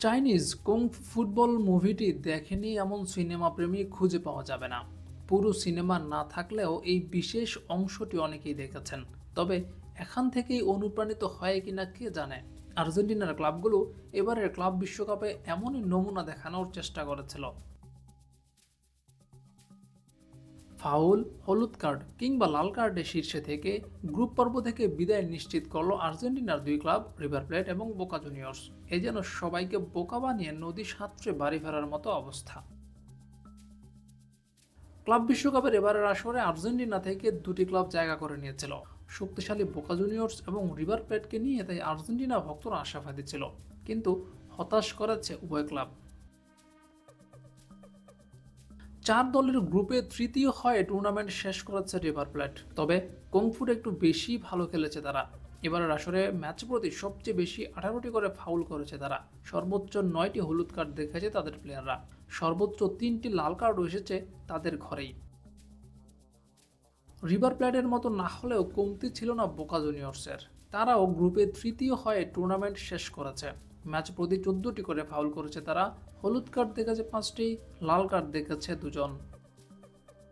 Chinese কুং football মুভিটি দেখেনি এমন সিনেমা প্রেমী খুঁজে পাওয়া যাবে না। পুরো সিনেমা না থাকলেও এই বিশেষ অংশটি অনেকেই দেখেছেন। তবে এখান থেকেই অনুপ্রাণিত হয় কিনা কে জানে। আর্জেন্টিনার ক্লাবগুলো এবারের ক্লাব বিশ্বকাপে এমনই নমুনা দেখানোর চেষ্টা করেছিল। ফাউল, হলুদ কার্ড কিংবা লাল কার্ডে শীর্ষে থেকে গ্রুপ পর্ব থেকে বিদায় নিশ্চিত করল আর্জেন্টিনার দুই ক্লাব রিভার প্লেট এবং বোকা জুনিয়র্স। এ যেন সবাইকে বোকা বানিয়ে নদী সাঁতরে বাড়ি ফেরার মতো অবস্থা। ক্লাব বিশ্বকাপের এবারের আসরে আর্জেন্টিনা থেকে দুটি ক্লাব জায়গা করে নিয়েছিল। শক্তিশালী বোকা জুনিয়র্স এবং রিভার প্লেটকে নিয়ে তাই আর্জেন্টিনা ভক্তরা আশাবাদী ছিল, কিন্তু হতাশ করেছে উভয় ক্লাব। চার দলের গ্রুপে তৃতীয় হয়ে টুর্নামেন্ট শেষ করেছে রিভার প্লেট। তবে কংফুট একটু বেশি ভালো খেলেছে তারা। এবারের আসরে ম্যাচ প্রতি সবচেয়ে বেশি 18টি করে ফাউল করেছে তারা। সর্বোচ্চ 9টি হলুদ কার্ড দেখেছে তাদের প্লেয়াররা। সর্বোচ্চ 3টি লাল কার্ডও এসেছে তাদের ঘরেই। রিভার প্লেটের মতো না হলেও কমতি ছিল না বোকা জুনিয়র্সের। তারাও গ্রুপে তৃতীয় হয়ে টুর্নামেন্ট শেষ করেছে। ম্যাচ প্রতি 14টি করে ফাউল করেছে তারা। হলুদ কার্ড দেখেছে 5টি, লাল কার্ড দেখেছে 2জন।